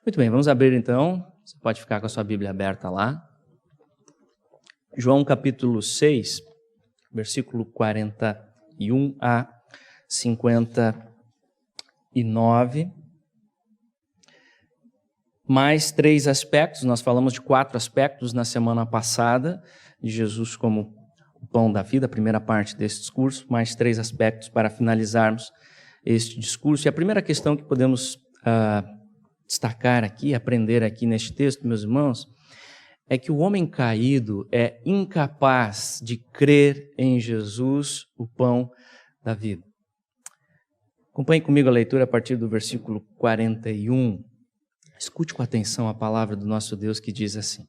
Muito bem, vamos abrir então. Você pode ficar com a sua Bíblia aberta lá. João capítulo 6, versículo 41 a 59. Mais 3 aspectos, nós falamos de 4 aspectos na semana passada, de Jesus como o pão da vida, a primeira parte desse discurso, mais 3 aspectos para finalizarmos este discurso. E a primeira questão que podemos destacar aqui, aprender aqui neste texto, meus irmãos, é que o homem caído é incapaz de crer em Jesus, o pão da vida. Acompanhe comigo a leitura a partir do versículo 41. Escute com atenção a palavra do nosso Deus que diz assim: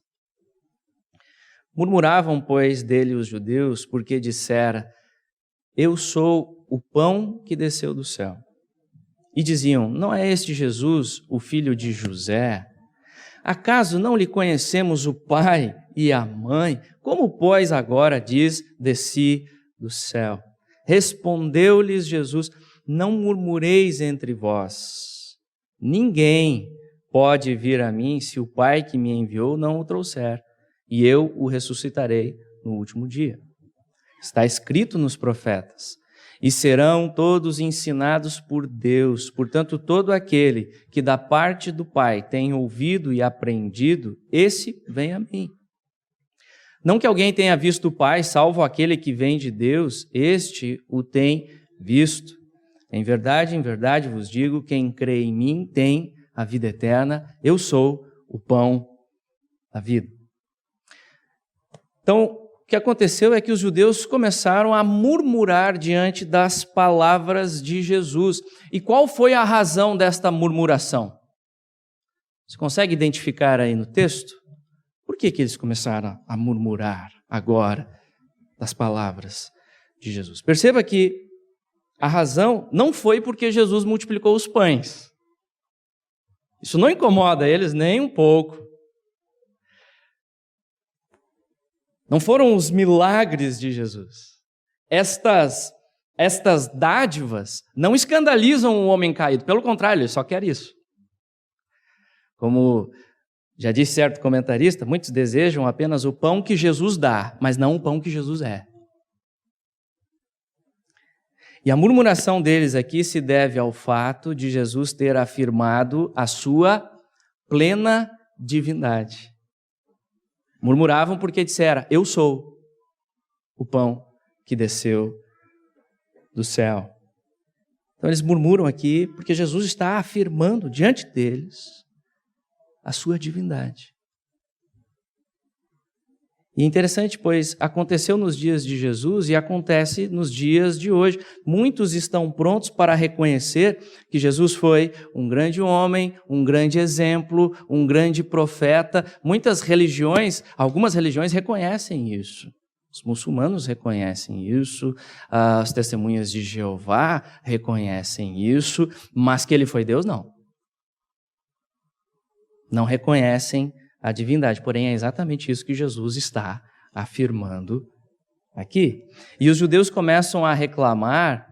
Murmuravam, pois, dele os judeus, porque dissera: Eu sou o pão que desceu do céu. E diziam: Não é este Jesus, o filho de José? Acaso não lhe conhecemos o pai e a mãe? Como, pois, agora diz: Desci do céu? Respondeu-lhes Jesus: Não murmureis entre vós. Ninguém pode vir a mim se o Pai que me enviou não o trouxer, e eu o ressuscitarei no último dia. Está escrito nos profetas: E serão todos ensinados por Deus. Portanto, todo aquele que da parte do Pai tem ouvido e aprendido, esse vem a mim. Não que alguém tenha visto o Pai, salvo aquele que vem de Deus, este o tem visto. Em verdade vos digo, quem crê em mim tem a vida eterna. Eu sou o pão da vida. Então, o que aconteceu é que os judeus começaram a murmurar diante das palavras de Jesus. E qual foi a razão desta murmuração? Você consegue identificar aí no texto? Por que eles começaram a murmurar agora das palavras de Jesus? Perceba que a razão não foi porque Jesus multiplicou os pães. Isso não incomoda eles nem um pouco. Não foram os milagres de Jesus. Estas dádivas não escandalizam o homem caído. Pelo contrário, ele só quer isso. Como já disse certo comentarista, muitos desejam apenas o pão que Jesus dá, mas não o pão que Jesus é. E a murmuração deles aqui se deve ao fato de Jesus ter afirmado a sua plena divindade. Murmuravam porque dissera: Eu sou o pão que desceu do céu. Então eles murmuram aqui porque Jesus está afirmando diante deles a sua divindade. E é interessante, pois aconteceu nos dias de Jesus e acontece nos dias de hoje. Muitos estão prontos para reconhecer que Jesus foi um grande homem, um grande exemplo, um grande profeta. Algumas religiões reconhecem isso. Os muçulmanos reconhecem isso, as testemunhas de Jeová reconhecem isso, mas que ele foi Deus, não. Não reconhecem a divindade, porém é exatamente isso que Jesus está afirmando aqui. E os judeus começam a reclamar,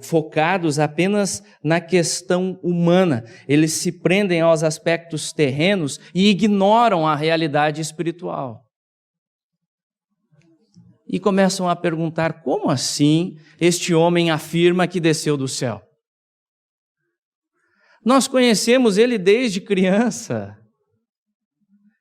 focados apenas na questão humana. Eles se prendem aos aspectos terrenos e ignoram a realidade espiritual. E começam a perguntar: como assim este homem afirma que desceu do céu? Nós conhecemos ele desde criança.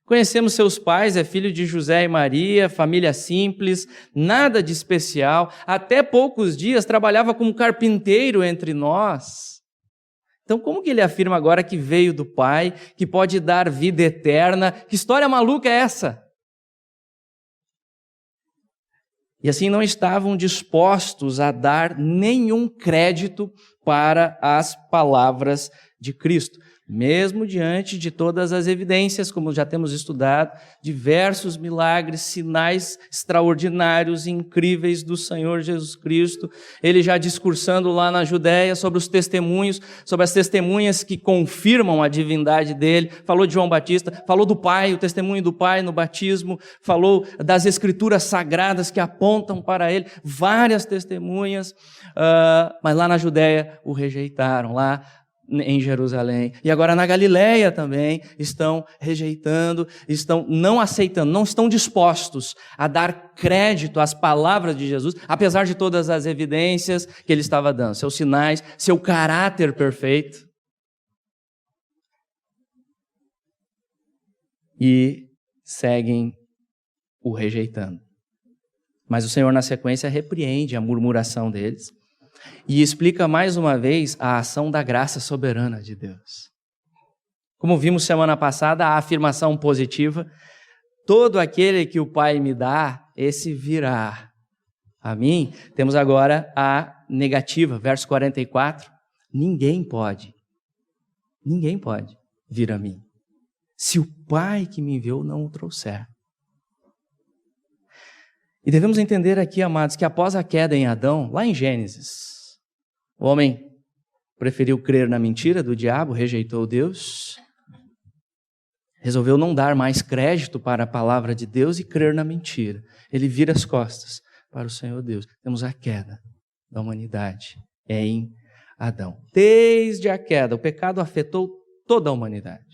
Conhecemos seus pais, é filho de José e Maria, família simples, nada de especial. Até poucos dias trabalhava como carpinteiro entre nós. Então como que ele afirma agora que veio do Pai, que pode dar vida eterna? Que história maluca é essa? E assim não estavam dispostos a dar nenhum crédito para as palavras de Cristo. Mesmo diante de todas as evidências, como já temos estudado, diversos milagres, sinais extraordinários, incríveis do Senhor Jesus Cristo, ele já discursando lá na Judéia sobre os testemunhos, sobre as testemunhas que confirmam a divindade dele, falou de João Batista, falou do Pai, o testemunho do Pai no batismo, falou das escrituras sagradas que apontam para ele, várias testemunhas, mas lá na Judéia o rejeitaram, lá em Jerusalém, e agora na Galileia também, estão rejeitando, estão não aceitando, não estão dispostos a dar crédito às palavras de Jesus, apesar de todas as evidências que ele estava dando, seus sinais, seu caráter perfeito. E seguem o rejeitando. Mas o Senhor, na sequência, repreende a murmuração deles e explica mais uma vez a ação da graça soberana de Deus. Como vimos semana passada, a afirmação positiva: todo aquele que o Pai me dá, esse virá a mim. Temos agora a negativa, verso 44. Ninguém pode vir a mim, se o Pai que me enviou não o trouxer. E devemos entender aqui, amados, que após a queda em Adão, lá em Gênesis, o homem preferiu crer na mentira do diabo, rejeitou Deus, resolveu não dar mais crédito para a palavra de Deus e crer na mentira. Ele vira as costas para o Senhor Deus. Temos a queda da humanidade em Adão. Desde a queda, o pecado afetou toda a humanidade.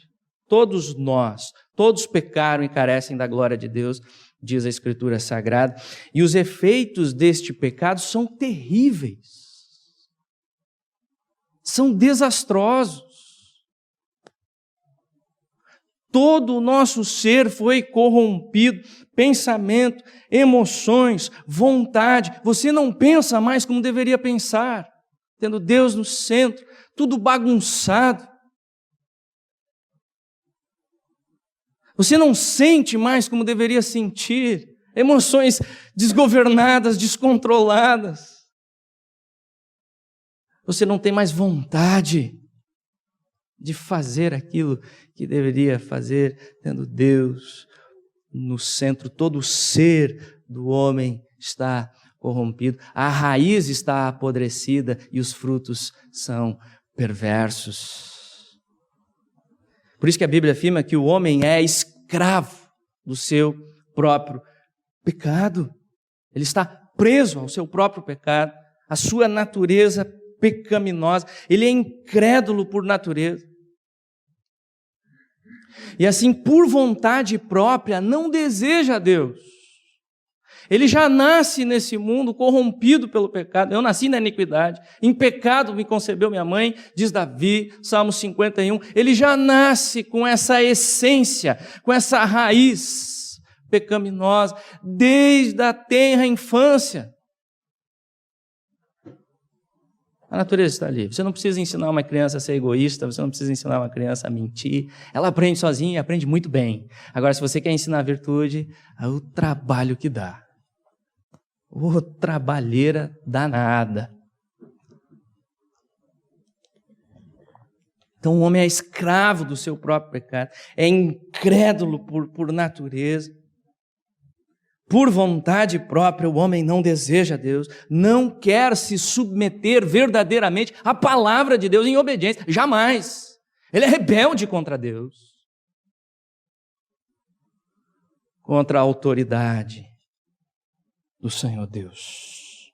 Todos nós, todos pecaram e carecem da glória de Deus, diz a Escritura Sagrada. E os efeitos deste pecado são terríveis. São desastrosos. Todo o nosso ser foi corrompido, pensamento, emoções, vontade. Você não pensa mais como deveria pensar, tendo Deus no centro, tudo bagunçado. Você não sente mais como deveria sentir, emoções desgovernadas, descontroladas. Você não tem mais vontade de fazer aquilo que deveria fazer, tendo Deus no centro. Todo o ser do homem está corrompido, a raiz está apodrecida e os frutos são perversos. Por isso que a Bíblia afirma que o homem é escravo do seu próprio pecado. Ele está preso ao seu próprio pecado, à sua natureza pecaminosa. Ele é incrédulo por natureza. E assim, por vontade própria, não deseja a Deus. Ele já nasce nesse mundo corrompido pelo pecado. Eu nasci na iniquidade, em pecado me concebeu minha mãe, diz Davi, Salmo 51. Ele já nasce com essa essência, com essa raiz pecaminosa, desde a tenra infância. A natureza está ali. Você não precisa ensinar uma criança a ser egoísta, você não precisa ensinar uma criança a mentir. Ela aprende sozinha e aprende muito bem. Agora, se você quer ensinar a virtude, é o trabalho que dá. Ô, trabalheira danada. Então o homem é escravo do seu próprio pecado, é incrédulo por natureza. Por vontade própria, o homem não deseja Deus, não quer se submeter verdadeiramente à palavra de Deus em obediência, jamais. Ele é rebelde contra Deus, contra a autoridade do Senhor Deus.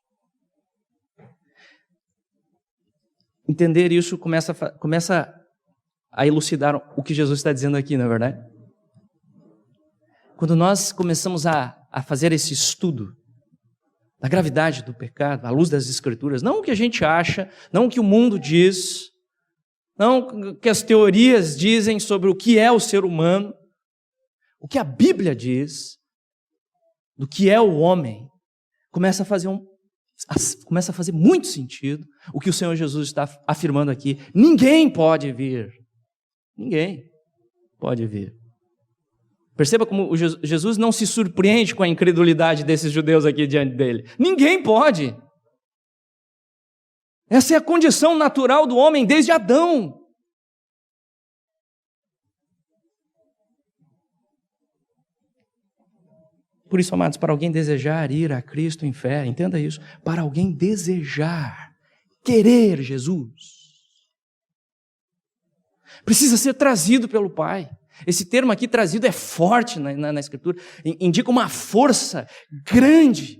Entender isso começa a elucidar o que Jesus está dizendo aqui, não é verdade? Quando nós começamos a fazer esse estudo da gravidade do pecado, à luz das Escrituras, não o que a gente acha, não o que o mundo diz, não o que as teorias dizem sobre o que é o ser humano, o que a Bíblia diz do que é o homem, começa a fazer muito sentido o que o Senhor Jesus está afirmando aqui. Ninguém pode vir. Ninguém pode vir. Perceba como Jesus não se surpreende com a incredulidade desses judeus aqui diante dele. Ninguém pode. Essa é a condição natural do homem desde Adão. Por isso, amados, para alguém desejar ir a Cristo em fé, entenda isso, para alguém desejar, querer Jesus, precisa ser trazido pelo Pai. Esse termo aqui trazido é forte na Escritura, indica uma força grande,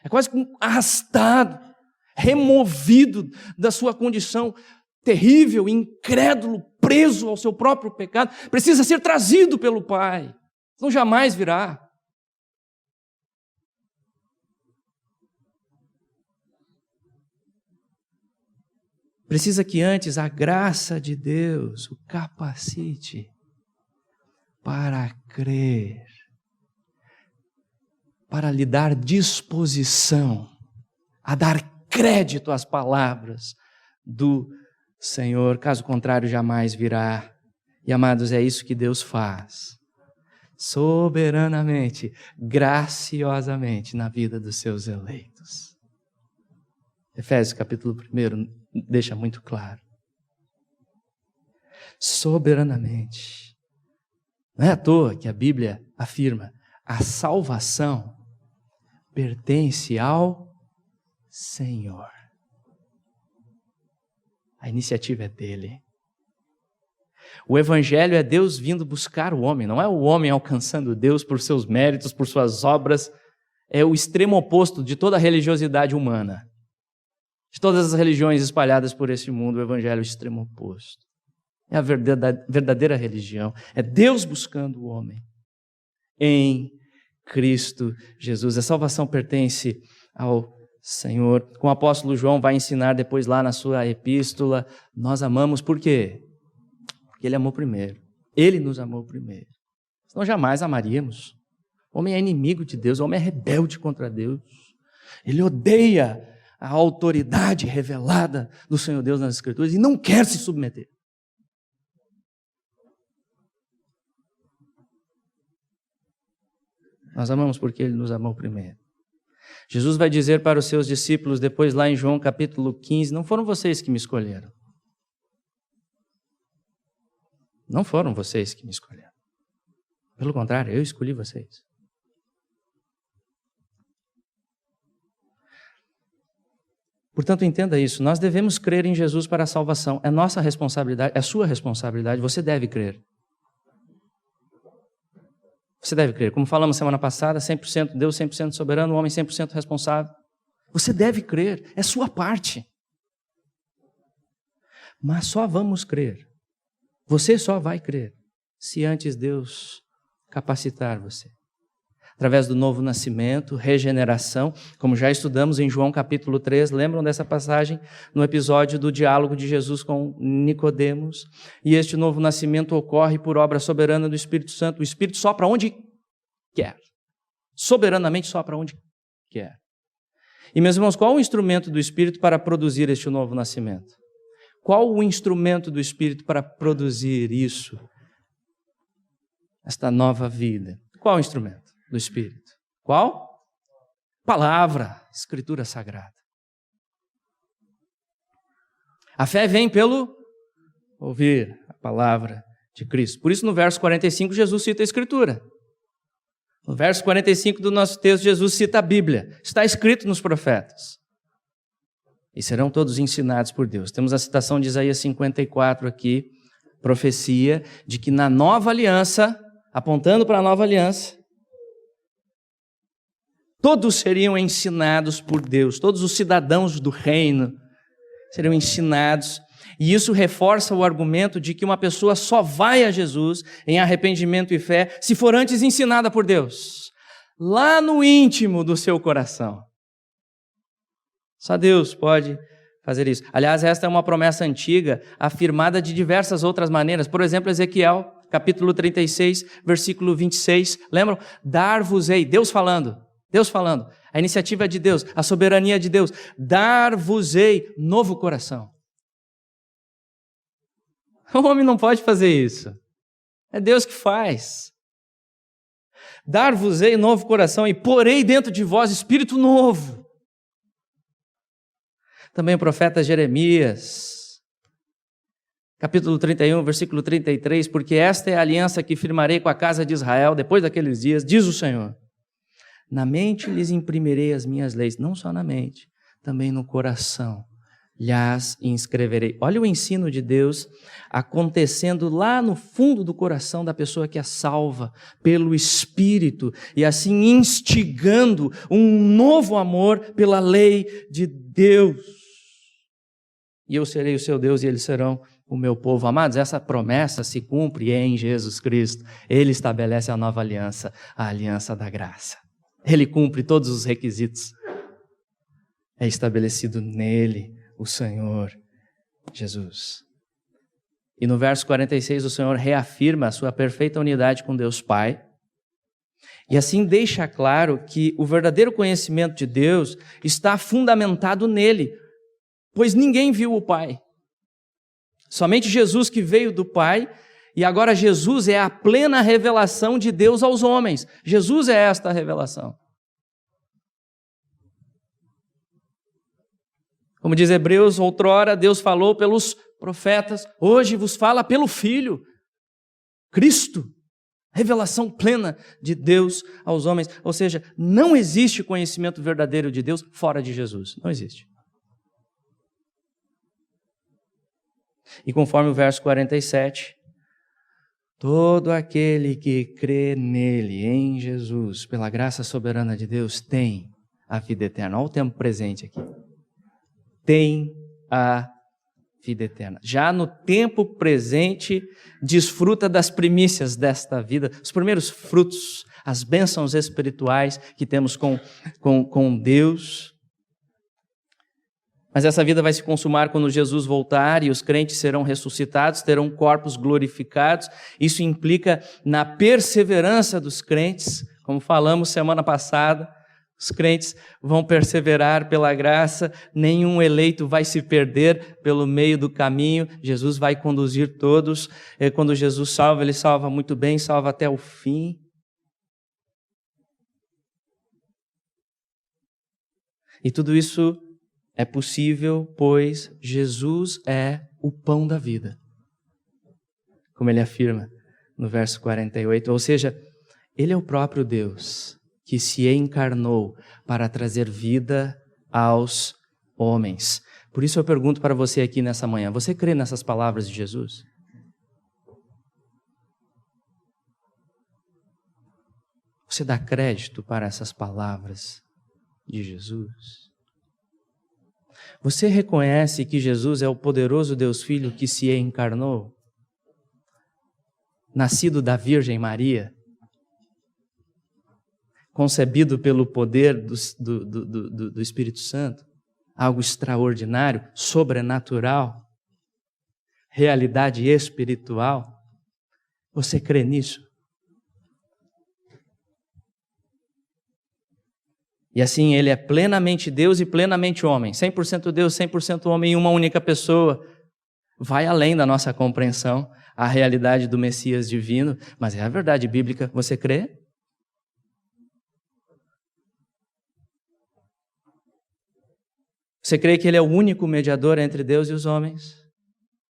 é quase como arrastado, removido da sua condição terrível, incrédulo, preso ao seu próprio pecado, precisa ser trazido pelo Pai, senão jamais virá. Precisa que antes a graça de Deus o capacite para crer, para lhe dar disposição a dar crédito às palavras do Senhor, caso contrário jamais virá. E amados, é isso que Deus faz, soberanamente, graciosamente na vida dos seus eleitos. Efésios capítulo 1 deixa muito claro. Soberanamente. Não é à toa que a Bíblia afirma: a salvação pertence ao Senhor. A iniciativa é dele. O Evangelho é Deus vindo buscar o homem, não é o homem alcançando Deus por seus méritos, por suas obras. É o extremo oposto de toda a religiosidade humana. De todas as religiões espalhadas por esse mundo, o Evangelho é o extremo oposto. É a verdadeira religião. É Deus buscando o homem em Cristo Jesus. A salvação pertence ao Senhor. Como o apóstolo João vai ensinar depois lá na sua epístola, nós amamos por quê? Porque Ele amou primeiro. Ele nos amou primeiro. Senão jamais amaríamos. O homem é inimigo de Deus, o homem é rebelde contra Deus. Ele odeia a autoridade revelada do Senhor Deus nas Escrituras e não quer se submeter. Nós amamos porque Ele nos amou primeiro. Jesus vai dizer para os seus discípulos, depois lá em João capítulo 15, não foram vocês que me escolheram. Não foram vocês que me escolheram. Pelo contrário, eu escolhi vocês. Portanto, entenda isso, nós devemos crer em Jesus para a salvação. É nossa responsabilidade, é sua responsabilidade, você deve crer. Você deve crer. Como falamos semana passada, 100% Deus, 100% soberano, o homem 100% responsável. Você deve crer, é sua parte. Mas só vamos crer. Você só vai crer se antes Deus capacitar você. Através do novo nascimento, regeneração, como já estudamos em João capítulo 3, lembram dessa passagem no episódio do diálogo de Jesus com Nicodemos? E este novo nascimento ocorre por obra soberana do Espírito Santo. O Espírito sopra onde quer, soberanamente sopra onde quer. E meus irmãos, qual o instrumento do Espírito para produzir este novo nascimento? Qual o instrumento do Espírito para produzir isso? Esta nova vida. Qual o instrumento do Espírito? Qual? Palavra, Escritura Sagrada. A fé vem pelo ouvir a palavra de Cristo. Por isso, no verso 45, Jesus cita a Escritura. No verso 45 do nosso texto, Jesus cita a Bíblia. Está escrito nos profetas. E serão todos ensinados por Deus. Temos a citação de Isaías 54 aqui, profecia de que na nova aliança, apontando para a nova aliança, todos seriam ensinados por Deus, todos os cidadãos do reino seriam ensinados. E isso reforça o argumento de que uma pessoa só vai a Jesus em arrependimento e fé se for antes ensinada por Deus, lá no íntimo do seu coração. Só Deus pode fazer isso. Aliás, esta é uma promessa antiga, afirmada de diversas outras maneiras. Por exemplo, Ezequiel, capítulo 36, versículo 26. Lembram? Dar-vos-ei, Deus falando, a iniciativa é de Deus, a soberania de Deus. Dar-vos-ei novo coração. O homem não pode fazer isso. É Deus que faz. Dar-vos-ei novo coração e porei dentro de vós espírito novo. Também o profeta Jeremias, capítulo 31, versículo 33, porque esta é a aliança que firmarei com a casa de Israel depois daqueles dias, diz o Senhor. Na mente lhes imprimirei as minhas leis, não só na mente, também no coração lhas inscreverei. Olha o ensino de Deus acontecendo lá no fundo do coração da pessoa que é salva pelo Espírito e assim instigando um novo amor pela lei de Deus. e eu serei o seu Deus e eles serão o meu povo. Amados, essa promessa se cumpre em Jesus Cristo. Ele estabelece a nova aliança, a aliança da graça. Ele cumpre todos os requisitos. É estabelecido nele, o Senhor Jesus. E no verso 46, o Senhor reafirma a sua perfeita unidade com Deus Pai. E assim deixa claro que o verdadeiro conhecimento de Deus está fundamentado nele, pois ninguém viu o Pai. Somente Jesus que veio do Pai, e agora Jesus é a plena revelação de Deus aos homens. Jesus é esta revelação. Como diz Hebreus, outrora Deus falou pelos profetas, hoje vos fala pelo Filho, Cristo. Revelação plena de Deus aos homens. Ou seja, não existe conhecimento verdadeiro de Deus fora de Jesus. Não existe. E conforme o verso 47, todo aquele que crê nele, em Jesus, pela graça soberana de Deus, tem a vida eterna. Olha o tempo presente aqui. Tem a vida eterna. Já no tempo presente, desfruta das primícias desta vida, os primeiros frutos, as bênçãos espirituais que temos com Deus. Mas essa vida vai se consumar quando Jesus voltar e os crentes serão ressuscitados, terão corpos glorificados. Isso implica na perseverança dos crentes, como falamos semana passada. Os crentes vão perseverar pela graça, nenhum eleito vai se perder pelo meio do caminho, Jesus vai conduzir todos. Quando Jesus salva, Ele salva muito bem, salva até o fim. E tudo isso é possível, pois Jesus é o pão da vida, como Ele afirma no verso 48, ou seja, Ele é o próprio Deus, que se encarnou para trazer vida aos homens. Por isso eu pergunto para você aqui nessa manhã, você crê nessas palavras de Jesus? Você dá crédito para essas palavras de Jesus? Você reconhece que Jesus é o poderoso Deus Filho que se encarnou? Nascido da Virgem Maria? Concebido pelo poder do Espírito Santo, algo extraordinário, sobrenatural, realidade espiritual. Você crê nisso? E assim, Ele é plenamente Deus e plenamente homem, 100% Deus, 100% homem em uma única pessoa. Vai além da nossa compreensão, a realidade do Messias divino, mas é a verdade bíblica. Você crê? Você crê que Ele é o único mediador entre Deus e os homens?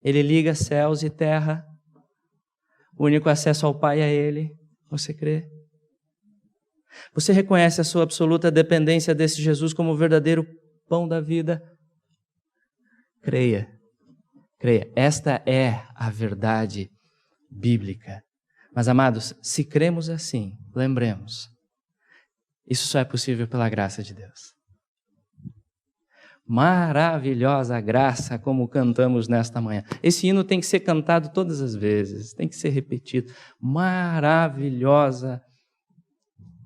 Ele liga céus e terra. O único acesso ao Pai é Ele. Você crê? Você reconhece a sua absoluta dependência desse Jesus como o verdadeiro pão da vida? Creia. Creia. Esta é a verdade bíblica. Mas, amados, se cremos assim, lembremos, isso só é possível pela graça de Deus. Maravilhosa graça, como cantamos nesta manhã. Esse hino tem que ser cantado todas as vezes, tem que ser repetido. Maravilhosa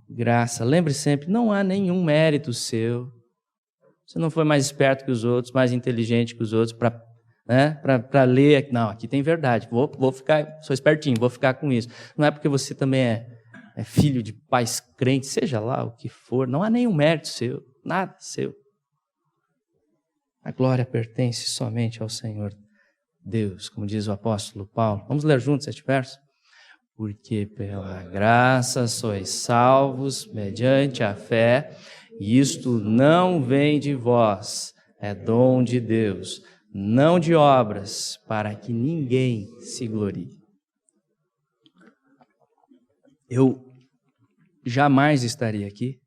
graça. Lembre sempre, não há nenhum mérito seu. Você não foi mais esperto que os outros, mais inteligente que os outros para ler. Não, aqui tem verdade. Vou ficar, sou espertinho, vou ficar com isso. Não é porque você também é filho de pais crentes, seja lá o que for. Não há nenhum mérito seu, nada seu. A glória pertence somente ao Senhor Deus, como diz o apóstolo Paulo. Vamos ler juntos este verso? Porque pela graça sois salvos mediante a fé, e isto não vem de vós, é dom de Deus, não de obras, para que ninguém se glorie. Eu jamais estaria aqui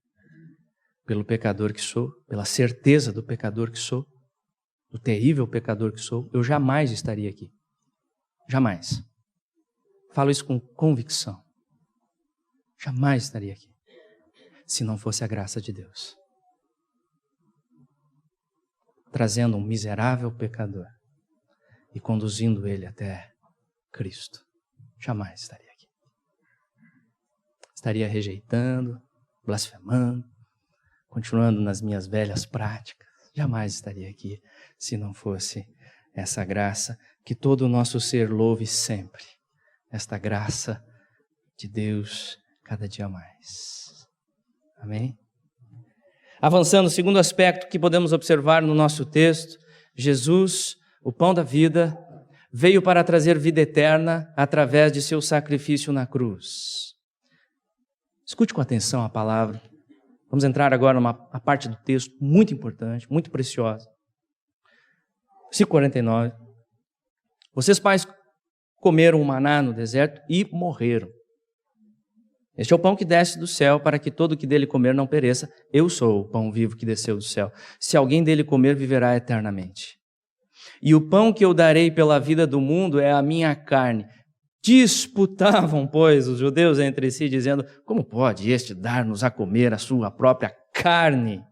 pelo pecador que sou, pela certeza do pecador que sou, do terrível pecador que sou, eu jamais estaria aqui. Jamais. Falo isso com convicção. Jamais estaria aqui, se não fosse a graça de Deus. Trazendo um miserável pecador e conduzindo ele até Cristo. Jamais estaria aqui. Estaria rejeitando, blasfemando, continuando nas minhas velhas práticas. Jamais estaria aqui se não fosse essa graça que todo o nosso ser louve sempre. Esta graça de Deus cada dia mais. Amém? Avançando, o segundo aspecto que podemos observar no nosso texto, Jesus, o pão da vida, veio para trazer vida eterna através de seu sacrifício na cruz. Escute com atenção a palavra. Vamos entrar agora numa parte do texto muito importante, muito preciosa. Versículo 49. Vocês, pais, comeram o maná no deserto e morreram. Este é o pão que desce do céu, para que todo o que dele comer não pereça. Eu sou o pão vivo que desceu do céu. Se alguém dele comer, viverá eternamente. E o pão que eu darei pela vida do mundo é a minha carne. Disputavam, pois, os judeus entre si, dizendo: como pode este dar-nos a comer a sua própria carne?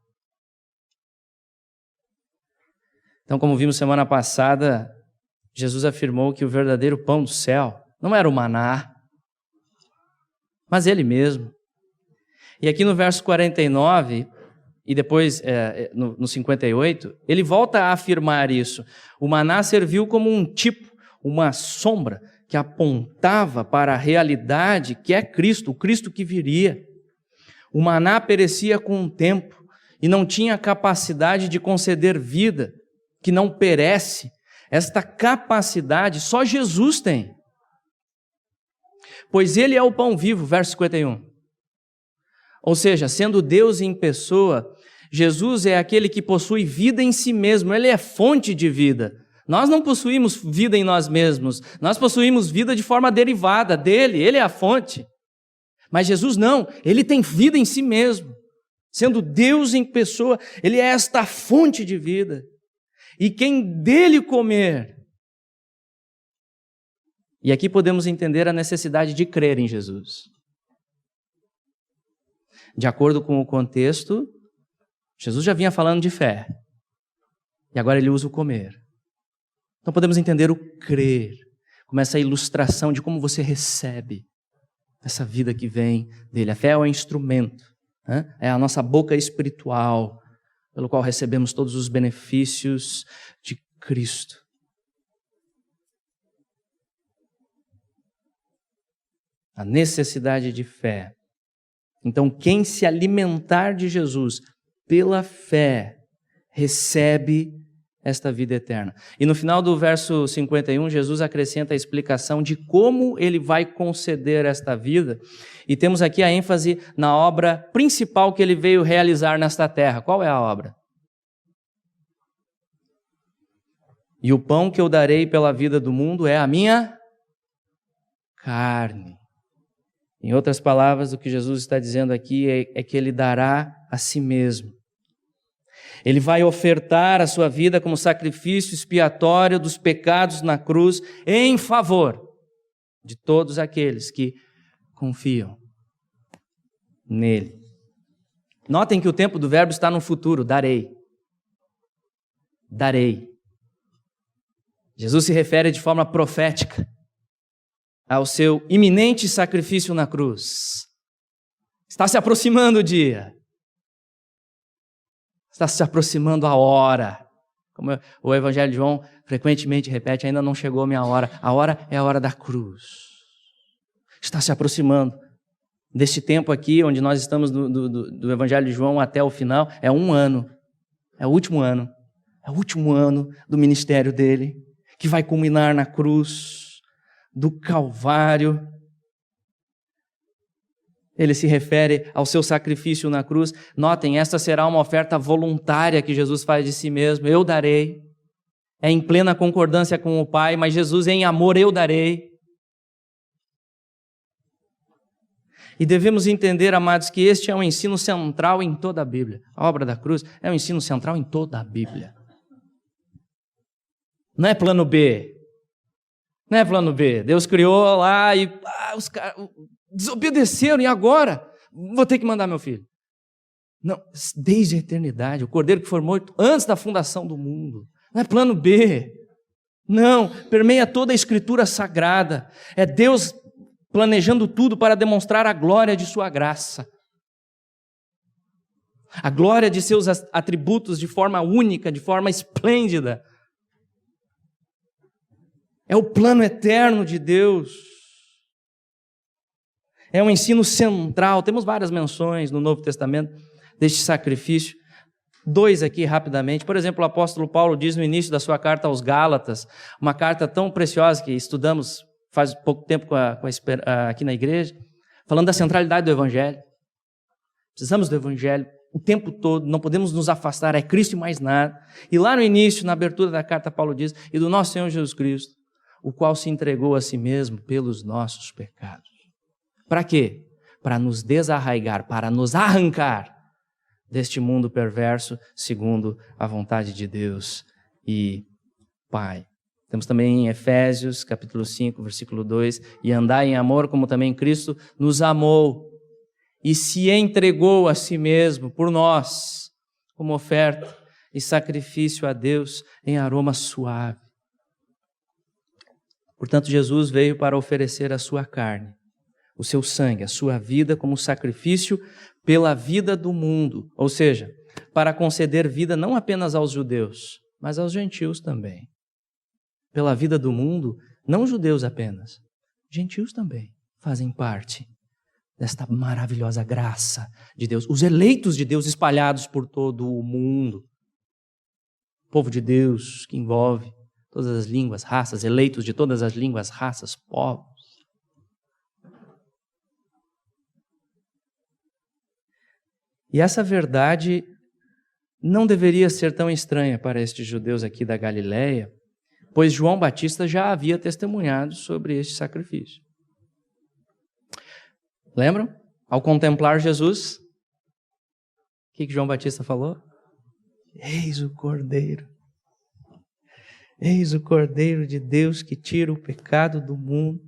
Então, como vimos semana passada, Jesus afirmou que o verdadeiro pão do céu não era o maná, mas ele mesmo. E aqui no verso 49, e depois no 58, ele volta a afirmar isso. O maná serviu como um tipo, uma sombra, que apontava para a realidade que é Cristo, o Cristo que viria. O maná perecia com o tempo e não tinha capacidade de conceder vida, que não perece. Esta capacidade só Jesus tem. Pois ele é o pão vivo, verso 51. Ou seja, sendo Deus em pessoa, Jesus é aquele que possui vida em si mesmo, ele é fonte de vida. Nós não possuímos vida em nós mesmos, nós possuímos vida de forma derivada dele, ele é a fonte. Mas Jesus não, ele tem vida em si mesmo. Sendo Deus em pessoa, ele é esta fonte de vida. E quem dele comer... E aqui podemos entender a necessidade de crer em Jesus. De acordo com o contexto, Jesus já vinha falando de fé. E agora ele usa o comer. Então podemos entender o crer, como essa ilustração de como você recebe essa vida que vem dele. A fé é o instrumento, né? É a nossa boca espiritual, pelo qual recebemos todos os benefícios de Cristo. A necessidade de fé. Então, quem se alimentar de Jesus pela fé, recebe esta vida eterna. E no final do verso 51, Jesus acrescenta a explicação de como ele vai conceder esta vida. E temos aqui a ênfase na obra principal que ele veio realizar nesta terra. Qual é a obra? E o pão que eu darei pela vida do mundo é a minha carne. Em outras palavras, o que Jesus está dizendo aqui é que ele dará a si mesmo. Ele vai ofertar a sua vida como sacrifício expiatório dos pecados na cruz em favor de todos aqueles que confiam nele. Notem que o tempo do verbo está no futuro, darei. Darei. Jesus se refere de forma profética ao seu iminente sacrifício na cruz. Está se aproximando o dia. Está se aproximando a hora. Como o Evangelho de João frequentemente repete, ainda não chegou a minha hora. A hora é a hora da cruz. Está se aproximando. Deste tempo aqui, onde nós estamos do Evangelho de João até o final, é 1 ano. É o último ano. É o último ano do ministério dele, que vai culminar na cruz do Calvário. Ele se refere ao seu sacrifício na cruz. Notem, esta será uma oferta voluntária que Jesus faz de si mesmo. Eu darei. É em plena concordância com o Pai, mas Jesus, em amor, eu darei. E devemos entender, amados, que este é um ensino central em toda a Bíblia. A obra da cruz é um ensino central em toda a Bíblia. Não é plano B. Não é plano B. Deus criou lá e os caras desobedeceram e agora vou ter que mandar meu filho. Não, desde a eternidade, o Cordeiro que foi morto antes da fundação do mundo. Não é plano B. Não, permeia toda a Escritura Sagrada. É Deus planejando tudo para demonstrar a glória de sua graça. A glória de seus atributos de forma única, de forma esplêndida. É o plano eterno de Deus. É um ensino central. Temos várias menções no Novo Testamento deste sacrifício. 2 aqui rapidamente. Por exemplo, o apóstolo Paulo diz no início da sua carta aos Gálatas, uma carta tão preciosa que estudamos faz pouco tempo aqui na igreja, falando da centralidade do Evangelho. Precisamos do Evangelho o tempo todo, não podemos nos afastar, é Cristo e mais nada. E lá no início, na abertura da carta, Paulo diz, e do nosso Senhor Jesus Cristo, o qual se entregou a si mesmo pelos nossos pecados. Para quê? Para nos desarraigar, para nos arrancar deste mundo perverso, segundo a vontade de Deus e Pai. Temos também em Efésios, capítulo 5, versículo 2, e andai em amor como também Cristo nos amou e se entregou a si mesmo por nós, como oferta e sacrifício a Deus em aroma suave. Portanto, Jesus veio para oferecer a sua carne, o seu sangue, a sua vida como sacrifício pela vida do mundo, ou seja, para conceder vida não apenas aos judeus, mas aos gentios também. Pela vida do mundo, não judeus apenas, gentios também fazem parte desta maravilhosa graça de Deus, os eleitos de Deus espalhados por todo o mundo. O povo de Deus que envolve todas as línguas, raças, eleitos de todas as línguas, raças, povos. E essa verdade não deveria ser tão estranha para estes judeus aqui da Galileia, pois João Batista já havia testemunhado sobre este sacrifício. Lembram? Ao contemplar Jesus, o que João Batista falou? Eis o Cordeiro. Eis o Cordeiro de Deus que tira o pecado do mundo.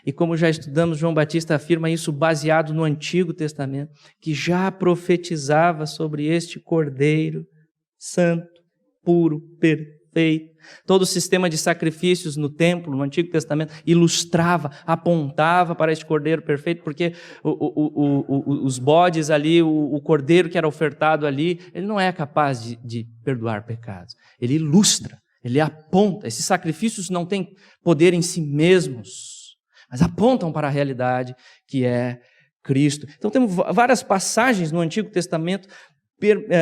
E como já estudamos, João Batista afirma isso baseado no Antigo Testamento, que já profetizava sobre este Cordeiro santo, puro, perfeito. Todo o sistema de sacrifícios no templo, no Antigo Testamento, ilustrava, apontava para este Cordeiro perfeito, porque os bodes ali, o Cordeiro que era ofertado ali, ele não é capaz de perdoar pecados. Ele ilustra, ele aponta. Esses sacrifícios não têm poder em si mesmos, mas apontam para a realidade que é Cristo. Então temos várias passagens no Antigo Testamento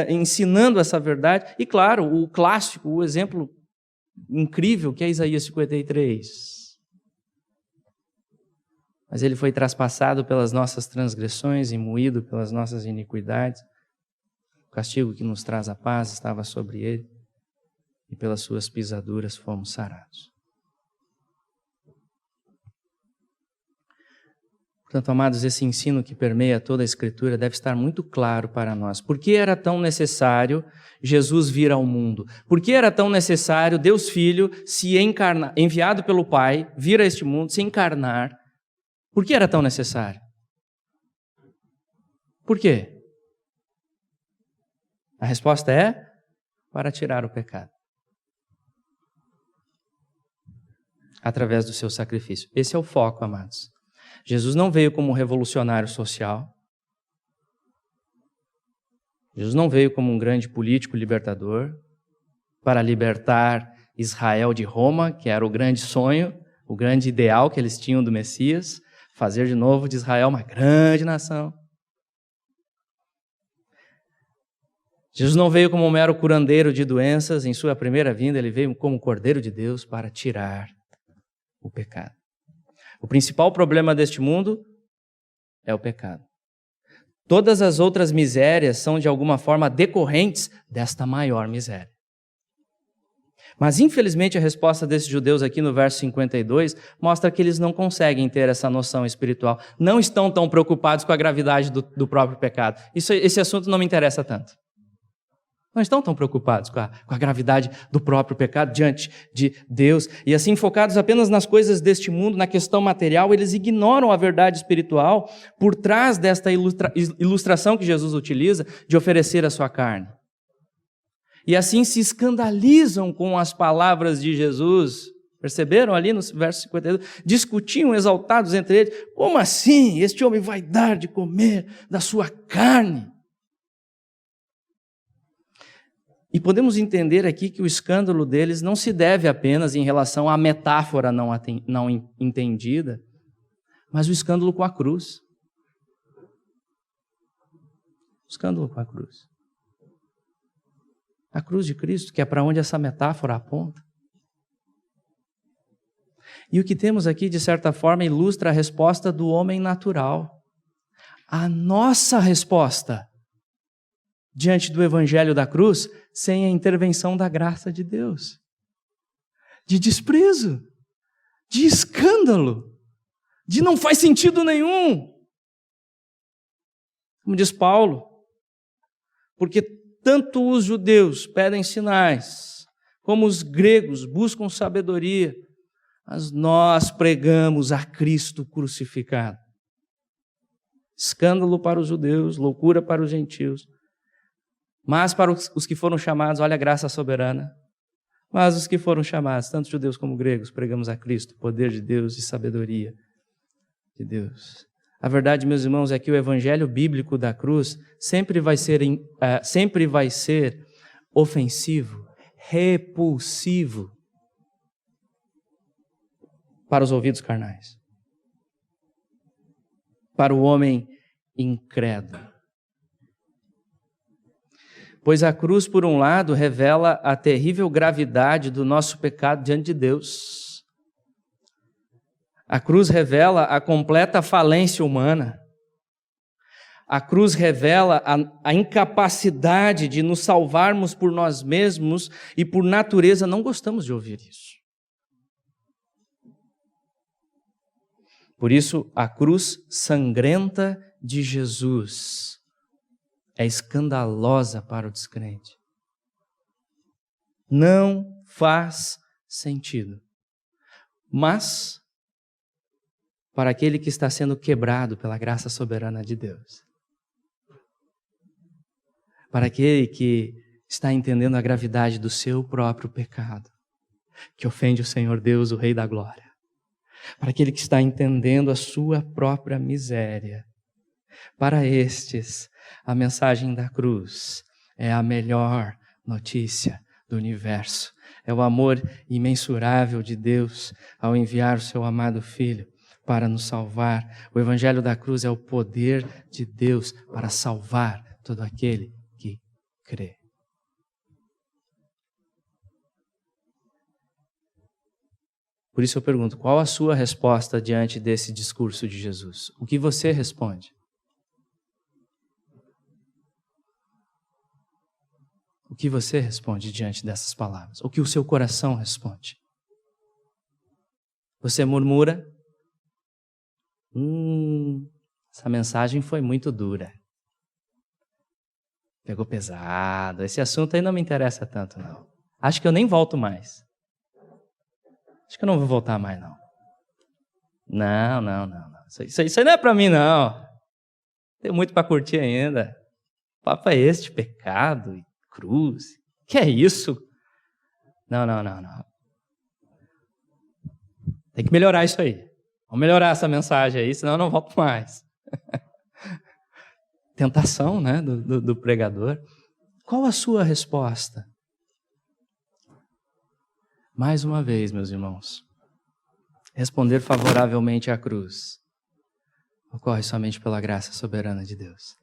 ensinando essa verdade. E claro, o clássico, o exemplo incrível que é Isaías 53. Mas ele foi traspassado pelas nossas transgressões e moído pelas nossas iniquidades. O castigo que nos traz a paz estava sobre ele, e pelas suas pisaduras fomos sarados. Portanto, amados, esse ensino que permeia toda a Escritura deve estar muito claro para nós. Por que era tão necessário Jesus vir ao mundo? Por que era tão necessário Deus Filho se encarnar, enviado pelo Pai, vir a este mundo, se encarnar? Por que era tão necessário? Por quê? A resposta é para tirar o pecado. Através do seu sacrifício. Esse é o foco, amados. Jesus não veio como um revolucionário social. Jesus não veio como um grande político libertador para libertar Israel de Roma, que era o grande sonho, o grande ideal que eles tinham do Messias, fazer de novo de Israel uma grande nação. Jesus não veio como um mero curandeiro de doenças. Em sua primeira vinda, ele veio como Cordeiro de Deus para tirar o pecado. O principal problema deste mundo é o pecado. Todas as outras misérias são de alguma forma decorrentes desta maior miséria. Mas infelizmente a resposta desses judeus aqui no verso 52 mostra que eles não conseguem ter essa noção espiritual. Não estão tão preocupados com a gravidade do próprio pecado. Esse assunto não me interessa tanto. Não estão tão preocupados com a gravidade do próprio pecado diante de Deus. E assim, focados apenas nas coisas deste mundo, na questão material, eles ignoram a verdade espiritual por trás desta ilustração que Jesus utiliza de oferecer a sua carne. e assim se escandalizam com as palavras de Jesus. Perceberam ali no verso 52? Discutiam exaltados entre eles: como assim? Este homem vai dar de comer da sua carne? E podemos entender aqui que o escândalo deles não se deve apenas em relação à metáfora não entendida, mas o escândalo com a cruz. O escândalo com a cruz. A cruz de Cristo, que é para onde essa metáfora aponta. E o que temos aqui, de certa forma, ilustra a resposta do homem natural. A nossa resposta diante do evangelho da cruz, sem a intervenção da graça de Deus. De desprezo, de escândalo, de não faz sentido nenhum. Como diz Paulo, porque tanto os judeus pedem sinais, como os gregos buscam sabedoria, mas nós pregamos a Cristo crucificado. Escândalo para os judeus, loucura para os gentios. Mas para os que foram chamados, olha a graça soberana. Mas os que foram chamados, tanto judeus como gregos, pregamos a Cristo, poder de Deus e sabedoria de Deus. A verdade, meus irmãos, é que o evangelho bíblico da cruz sempre vai ser ofensivo, repulsivo para os ouvidos carnais, para o homem incrédulo. Pois a cruz, por um lado, revela a terrível gravidade do nosso pecado diante de Deus. A cruz revela a completa falência humana. A cruz revela a incapacidade de nos salvarmos por nós mesmos e, por natureza, não gostamos de ouvir isso. Por isso, a cruz sangrenta de Jesus é escandalosa para o descrente. Não faz sentido. Mas, para aquele que está sendo quebrado pela graça soberana de Deus, para aquele que está entendendo a gravidade do seu próprio pecado, que ofende o Senhor Deus, o Rei da Glória, para aquele que está entendendo a sua própria miséria, para estes, a mensagem da cruz é a melhor notícia do universo. É o amor imensurável de Deus ao enviar o seu amado Filho para nos salvar. O evangelho da cruz é o poder de Deus para salvar todo aquele que crê. Por isso eu pergunto, qual a sua resposta diante desse discurso de Jesus? O que você responde? O que você responde diante dessas palavras? O que o seu coração responde? Você murmura? Essa mensagem foi muito dura. Pegou pesado. Esse assunto aí não me interessa tanto, não. Acho que eu nem volto mais. Acho que eu não vou voltar mais, não. Não. Isso aí não é para mim, não. Tem muito para curtir ainda. O papo é este, pecado e cruz. Que é isso? Não. Tem que melhorar isso aí. Vamos melhorar essa mensagem aí, senão eu não volto mais. Tentação, né, do pregador. Qual a sua resposta? Mais uma vez, meus irmãos, responder favoravelmente à cruz ocorre somente pela graça soberana de Deus.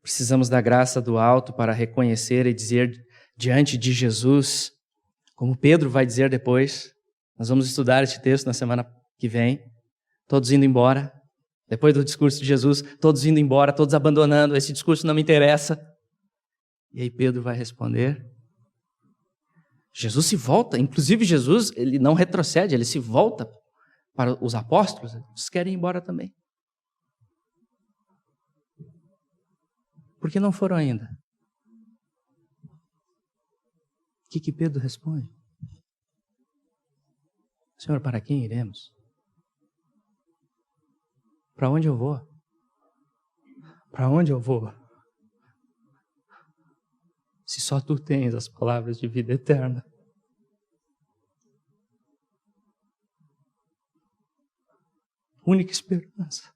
Precisamos da graça do alto para reconhecer e dizer diante de Jesus, como Pedro vai dizer depois. Nós vamos estudar este texto na semana que vem, todos indo embora. Depois do discurso de Jesus, todos indo embora, todos abandonando, esse discurso não me interessa. E aí Pedro vai responder. Jesus se volta, inclusive Jesus, ele não retrocede, ele se volta para os apóstolos, eles querem ir embora também. Por que não foram ainda? O que Pedro responde? Senhor, para quem iremos? Para onde eu vou? Para onde eu vou? se só tu tens as palavras de vida eterna? Única esperança.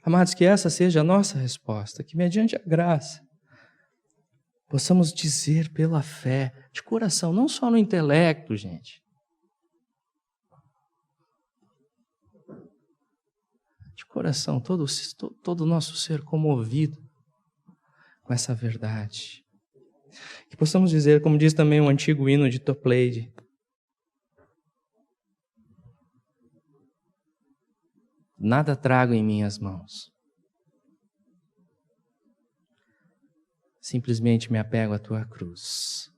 Amados, que essa seja a nossa resposta, que mediante a graça, possamos dizer pela fé, de coração, não só no intelecto, gente. De coração, todo o nosso ser comovido com essa verdade. Que possamos dizer, como diz também o antigo hino de Toplady, nada trago em minhas mãos. Simplesmente me apego à tua cruz.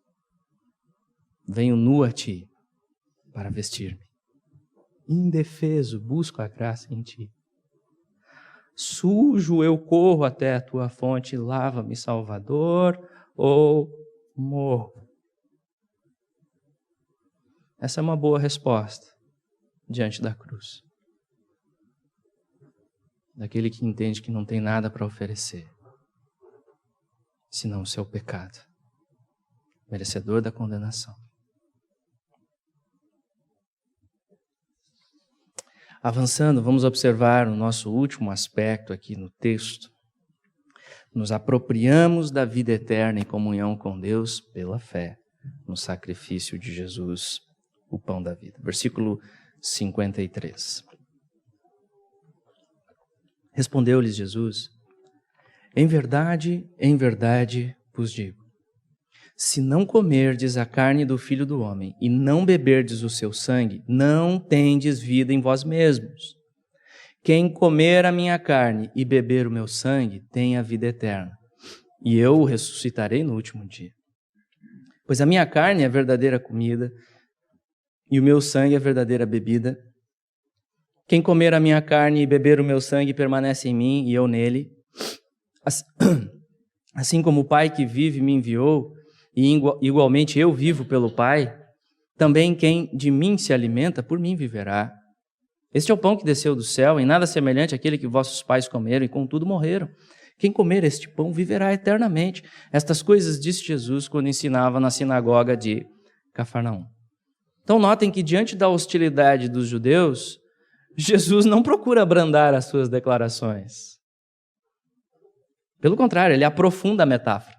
Venho nu a ti para vestir-me. Indefeso, busco a graça em ti. Sujo eu corro até a tua fonte, lava-me, Salvador, ou morro. Essa é uma boa resposta diante da cruz. Daquele que entende que não tem nada para oferecer, senão o seu pecado, merecedor da condenação. Avançando, vamos observar o nosso último aspecto aqui no texto. Nos apropriamos da vida eterna em comunhão com Deus pela fé no sacrifício de Jesus, o pão da vida. Versículo 53. Respondeu-lhes Jesus: em verdade vos digo, se não comerdes a carne do Filho do Homem e não beberdes o seu sangue, não tendes vida em vós mesmos. Quem comer a minha carne e beber o meu sangue tem a vida eterna, e eu o ressuscitarei no último dia. Pois a minha carne é a verdadeira comida e o meu sangue é a verdadeira bebida. Quem comer a minha carne e beber o meu sangue permanece em mim e eu nele. Assim como o Pai que vive me enviou, e igualmente eu vivo pelo Pai, também quem de mim se alimenta, por mim viverá. Este é o pão que desceu do céu, em nada semelhante àquele que vossos pais comeram e contudo morreram. Quem comer este pão viverá eternamente. Estas coisas disse Jesus quando ensinava na sinagoga de Cafarnaum. Então notem que diante da hostilidade dos judeus, Jesus não procura abrandar as suas declarações. Pelo contrário, ele aprofunda a metáfora,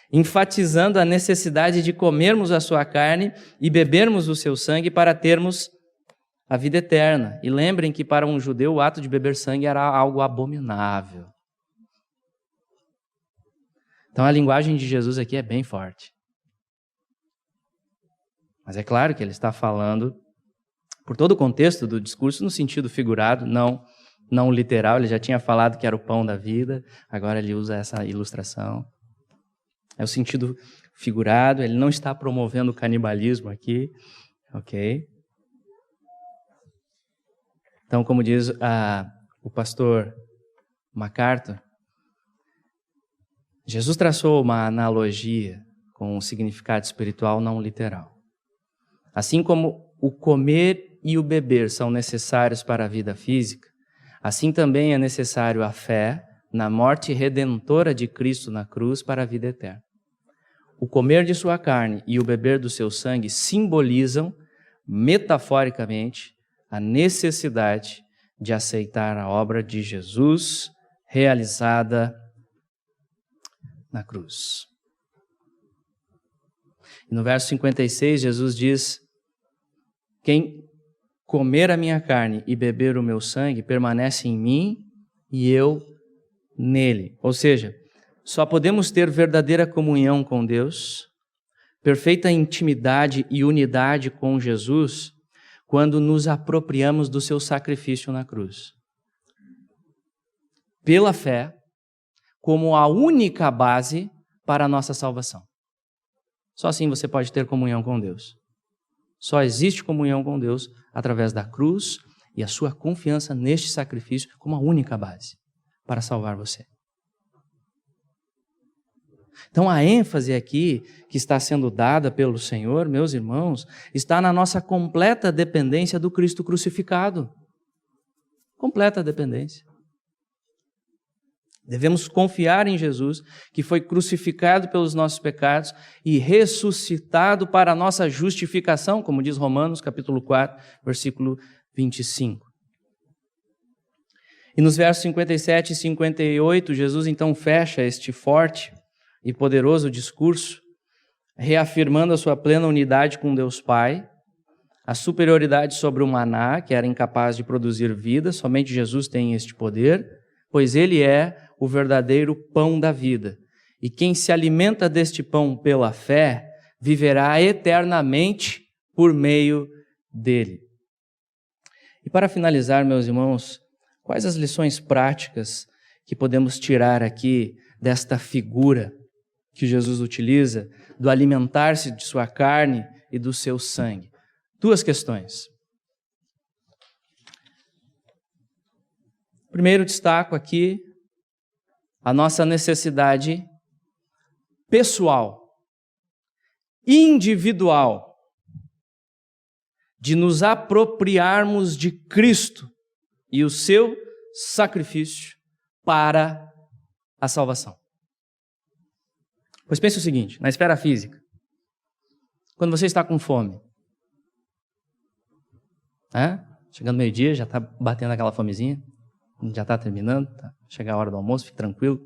enfatizando a necessidade de comermos a sua carne e bebermos o seu sangue para termos a vida eterna. E lembrem que para um judeu o ato de beber sangue era algo abominável. Então a linguagem de Jesus aqui é bem forte. Mas é claro que ele está falando por todo o contexto do discurso no sentido figurado, não literal. Ele já tinha falado que era o pão da vida, agora ele usa essa ilustração. É o sentido figurado, ele não está promovendo o canibalismo aqui, ok? Então, como diz o pastor MacArthur, Jesus traçou uma analogia com um significado espiritual não literal. Assim como o comer e o beber são necessários para a vida física, assim também é necessário a fé na morte redentora de Cristo na cruz para a vida eterna. O comer de sua carne e o beber do seu sangue simbolizam, metaforicamente, a necessidade de aceitar a obra de Jesus realizada na cruz. E no verso 56, Jesus diz: quem comer a minha carne e beber o meu sangue permanece em mim e eu nele. Ou seja, só podemos ter verdadeira comunhão com Deus, perfeita intimidade e unidade com Jesus, quando nos apropriamos do seu sacrifício na cruz. Pela fé, como a única base para a nossa salvação. Só assim você pode ter comunhão com Deus. Só existe comunhão com Deus através da cruz e a sua confiança neste sacrifício como a única base para salvar você. Então a ênfase aqui que está sendo dada pelo Senhor, meus irmãos, está na nossa completa dependência do Cristo crucificado. Completa dependência. Devemos confiar em Jesus, que foi crucificado pelos nossos pecados e ressuscitado para a nossa justificação, como diz Romanos, capítulo 4, versículo 25. E nos versos 57 e 58, Jesus então fecha este forte e poderoso discurso, reafirmando a sua plena unidade com Deus Pai, a superioridade sobre o maná, que era incapaz de produzir vida, somente Jesus tem este poder, pois ele é o verdadeiro pão da vida. E quem se alimenta deste pão pela fé, viverá eternamente por meio dele. E para finalizar, meus irmãos, quais as lições práticas que podemos tirar aqui desta figura que Jesus utiliza, do alimentar-se de sua carne e do seu sangue? 2 questões. Primeiro, destaco aqui a nossa necessidade pessoal, individual, de nos apropriarmos de Cristo e o seu sacrifício para a salvação. Pois pense o seguinte, na esfera física, quando você está com fome, chegando meio-dia, já está batendo aquela fomezinha, já está terminando, chega a hora do almoço, fique tranquilo.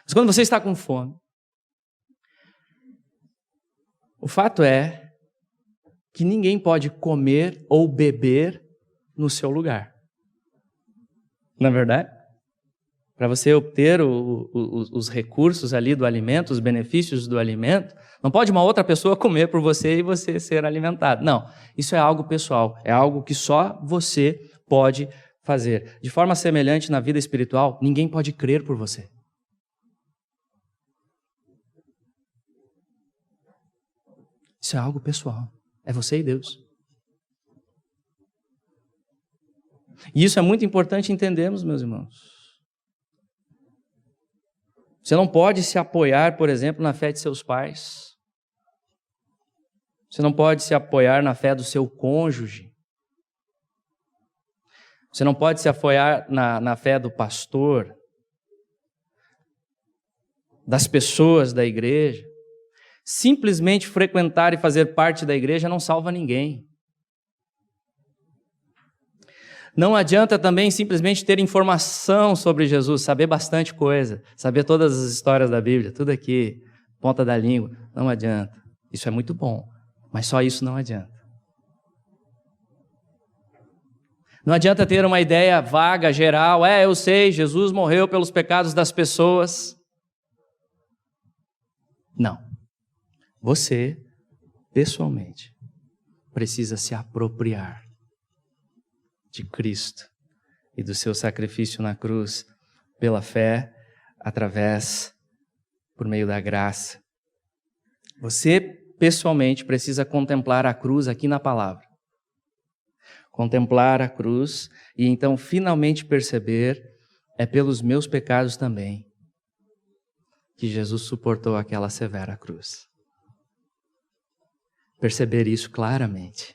Mas quando você está com fome, o fato é que ninguém pode comer ou beber no seu lugar. Não é verdade? Para você obter os recursos ali do alimento, os benefícios do alimento, não pode uma outra pessoa comer por você e você ser alimentado. Não, isso é algo pessoal, é algo que só você pode fazer. De forma semelhante na vida espiritual, ninguém pode crer por você. Isso é algo pessoal, é você e Deus. E isso é muito importante entendermos, meus irmãos. Você não pode se apoiar, por exemplo, na fé de seus pais. Você não pode se apoiar na fé do seu cônjuge. Você não pode se apoiar na fé do pastor, das pessoas da igreja. Simplesmente frequentar e fazer parte da igreja não salva ninguém. Não adianta também simplesmente ter informação sobre Jesus, saber bastante coisa, saber todas as histórias da Bíblia, tudo aqui, ponta da língua. Não adianta. Isso é muito bom, mas só isso não adianta. Não adianta ter uma ideia vaga, geral. Eu sei, Jesus morreu pelos pecados das pessoas. Não. Você, pessoalmente, precisa se apropriar de Cristo e do seu sacrifício na cruz pela fé, por meio da graça. Você, pessoalmente, precisa contemplar a cruz aqui na palavra. Contemplar a cruz e então finalmente perceber, é pelos meus pecados também que Jesus suportou aquela severa cruz. Perceber isso claramente.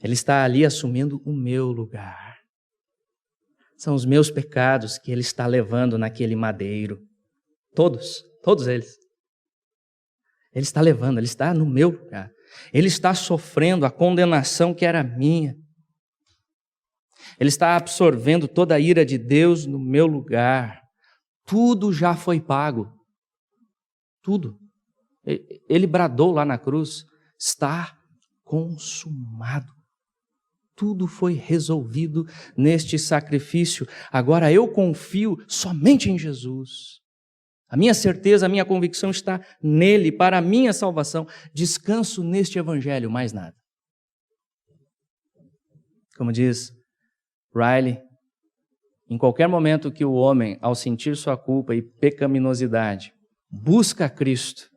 Ele está ali assumindo o meu lugar. São os meus pecados que ele está levando naquele madeiro. Todos eles. Ele está levando, ele está no meu lugar. Ele está sofrendo a condenação que era minha. Ele está absorvendo toda a ira de Deus no meu lugar. Tudo já foi pago. Tudo. Ele bradou lá na cruz, está consumado. Tudo foi resolvido neste sacrifício. Agora eu confio somente em Jesus. A minha certeza, a minha convicção está nele para a minha salvação. Descanso neste evangelho, mais nada. Como diz Riley, em qualquer momento que o homem, ao sentir sua culpa e pecaminosidade, busca Cristo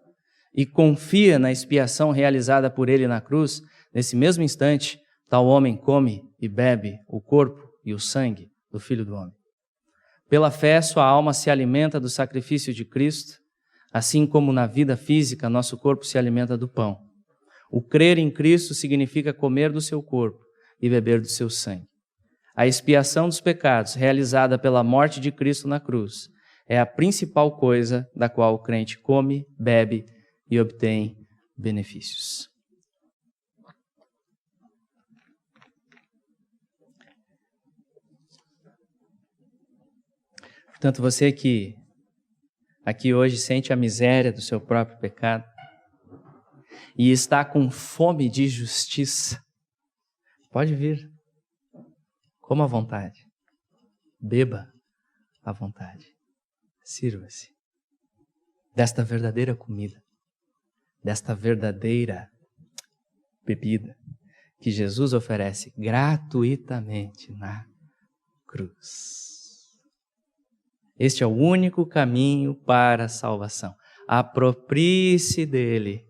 e confia na expiação realizada por ele na cruz, nesse mesmo instante, tal homem come e bebe o corpo e o sangue do Filho do Homem. Pela fé, sua alma se alimenta do sacrifício de Cristo, assim como na vida física, nosso corpo se alimenta do pão. O crer em Cristo significa comer do seu corpo e beber do seu sangue. A expiação dos pecados, realizada pela morte de Cristo na cruz, é a principal coisa da qual o crente come, bebe e obtém benefícios. Portanto, você que aqui hoje sente a miséria do seu próprio pecado e está com fome de justiça, pode vir, coma à vontade, beba à vontade, sirva-se desta verdadeira comida, desta verdadeira bebida que Jesus oferece gratuitamente na cruz. Este é o único caminho para a salvação. Aproprie-se dele,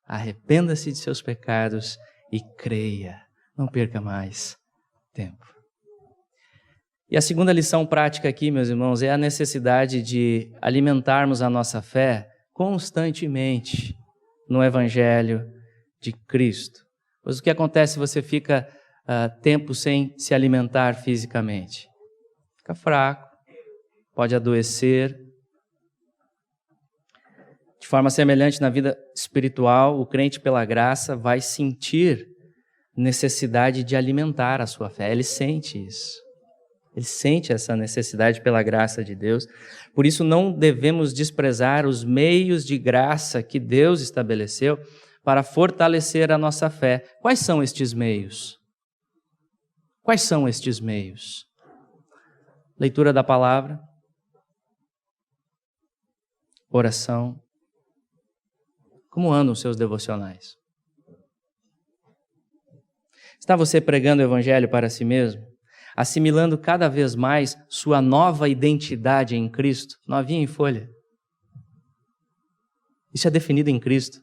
arrependa-se de seus pecados e creia. Não perca mais tempo. E a segunda lição prática aqui, meus irmãos, é a necessidade de alimentarmos a nossa fé constantemente no Evangelho de Cristo. Pois o que acontece se você fica tempo sem se alimentar fisicamente? Fica fraco. Pode adoecer. De forma semelhante na vida espiritual, o crente pela graça vai sentir necessidade de alimentar a sua fé. Ele sente isso. Ele sente essa necessidade pela graça de Deus. Por isso não devemos desprezar os meios de graça que Deus estabeleceu para fortalecer a nossa fé. Quais são estes meios? Quais são estes meios? Leitura da palavra, oração. Como andam os seus devocionais? Está você pregando o Evangelho para si mesmo? Assimilando cada vez mais sua nova identidade em Cristo? Novinha em folha. Isso é definido em Cristo.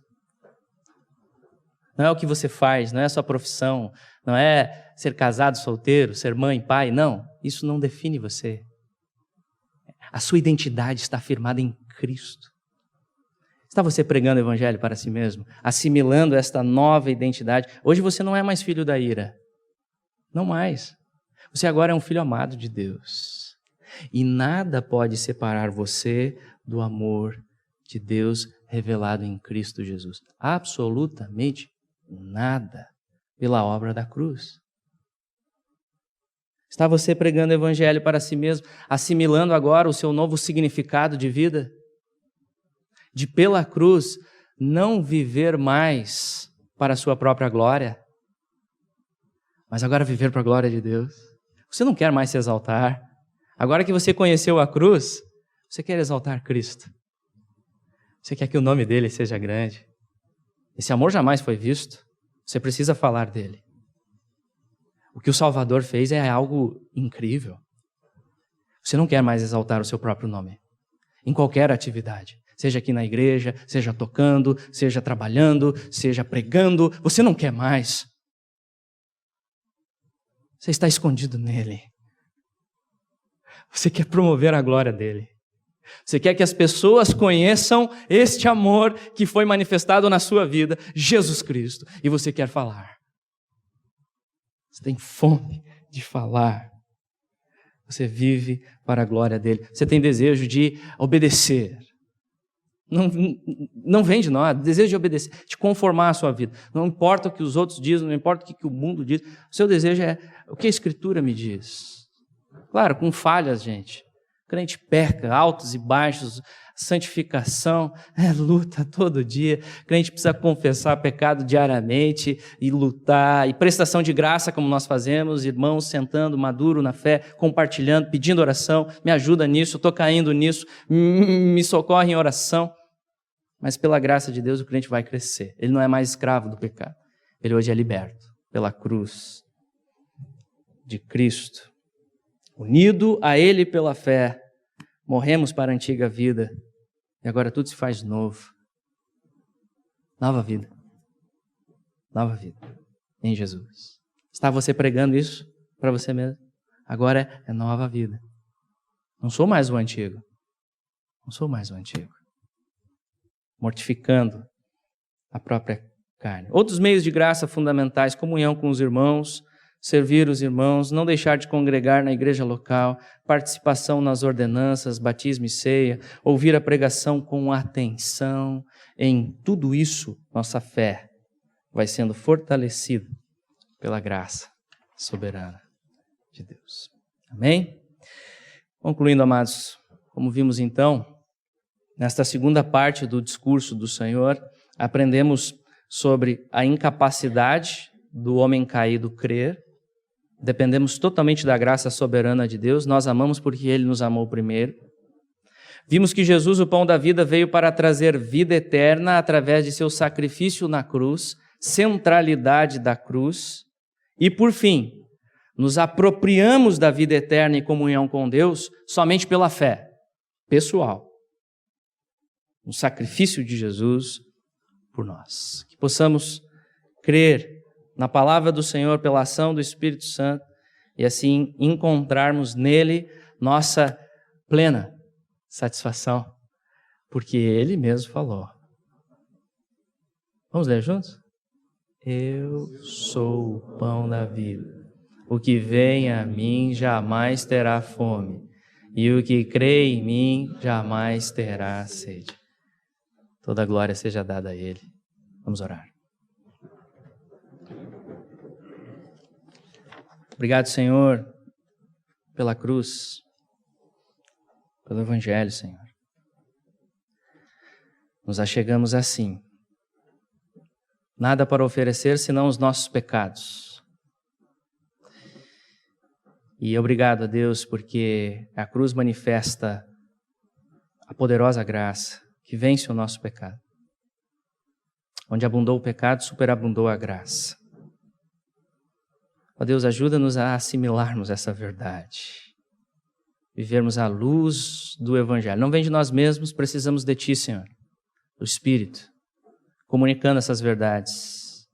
Não é o que você faz, não é a sua profissão, não é ser casado, solteiro, ser mãe, pai, não. Isso não define você. A sua identidade está firmada em Cristo. Está você pregando o Evangelho para si mesmo? Assimilando esta nova identidade? Hoje você não é mais filho da ira. Não mais. Você agora é um filho amado de Deus. E nada pode separar você do amor de Deus revelado em Cristo Jesus. Absolutamente nada. Pela obra da cruz. Está você pregando o Evangelho para si mesmo, assimilando agora o seu novo significado de vida? De pela cruz não viver mais para a sua própria glória, mas agora viver para a glória de Deus. Você não quer mais se exaltar. Agora que você conheceu a cruz, você quer exaltar Cristo. Você quer que o nome dele seja grande. Esse amor jamais foi visto. Você precisa falar dele. O que o Salvador fez é algo incrível. Você não quer mais exaltar o seu próprio nome. Em qualquer atividade. Seja aqui na igreja, seja tocando, seja trabalhando, seja pregando. Você não quer mais. Você está escondido nele. Você quer promover a glória dele. Você quer que as pessoas conheçam este amor que foi manifestado na sua vida, Jesus Cristo. E você quer falar. Você tem fome de falar. Você vive para a glória dele. Você tem desejo de obedecer. Não vem de nós, desejo de obedecer, de conformar a sua vida. Não importa o que os outros dizem, não importa o que o mundo diz. O seu desejo é o que a Escritura me diz. Claro, com falhas, gente. O crente peca, altos e baixos, santificação, luta todo dia. O crente precisa confessar pecado diariamente e lutar, e prestação de graça, como nós fazemos, irmãos sentando, maduro na fé, compartilhando, pedindo oração, me ajuda nisso, eu estou caindo nisso, me socorre em oração. Mas pela graça de Deus o crente vai crescer. Ele não é mais escravo do pecado. Ele hoje é liberto pela cruz de Cristo. Unido a Ele pela fé, morremos para a antiga vida e agora tudo se faz novo. Nova vida. Nova vida em Jesus. Está você pregando isso para você mesmo? Agora é nova vida. Não sou mais o antigo. Não sou mais o antigo. Mortificando a própria carne. Outros meios de graça fundamentais, comunhão com os irmãos, servir os irmãos, não deixar de congregar na igreja local, participação nas ordenanças, batismo e ceia, ouvir a pregação com atenção. Em tudo isso, nossa fé vai sendo fortalecida pela graça soberana de Deus. Amém? Concluindo, amados, como vimos então, nesta segunda parte do discurso do Senhor, aprendemos sobre a incapacidade do homem caído crer. Dependemos totalmente da graça soberana de Deus. Nós amamos porque Ele nos amou primeiro. Vimos que Jesus, o pão da vida, veio para trazer vida eterna através de seu sacrifício na cruz, centralidade da cruz. E, por fim, nos apropriamos da vida eterna e comunhão com Deus somente pela fé pessoal, no sacrifício de Jesus por nós. Que possamos crer na palavra do Senhor pela ação do Espírito Santo e assim encontrarmos nele nossa plena satisfação, porque Ele mesmo falou. Vamos ler juntos? Eu sou o pão da vida. O que vem a mim jamais terá fome, e o que crê em mim jamais terá sede. Toda a glória seja dada a Ele. Vamos orar. Obrigado, Senhor, pela cruz, pelo Evangelho, Senhor. Nos achegamos assim. Nada para oferecer senão os nossos pecados. E obrigado a Deus porque a cruz manifesta a poderosa graça que vence o nosso pecado. Onde abundou o pecado, superabundou a graça. Ó Deus, ajuda-nos a assimilarmos essa verdade. Vivermos à luz do Evangelho. Não vem de nós mesmos, precisamos de Ti, Senhor. Do Espírito, comunicando essas verdades.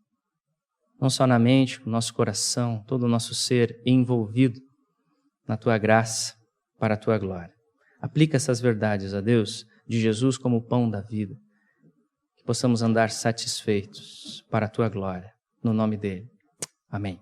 Não só na mente, no nosso coração, todo o nosso ser envolvido na Tua graça, para a Tua glória. Aplica essas verdades, ó Deus, de Jesus como o pão da vida. Que possamos andar satisfeitos para a Tua glória. No nome dEle. Amém.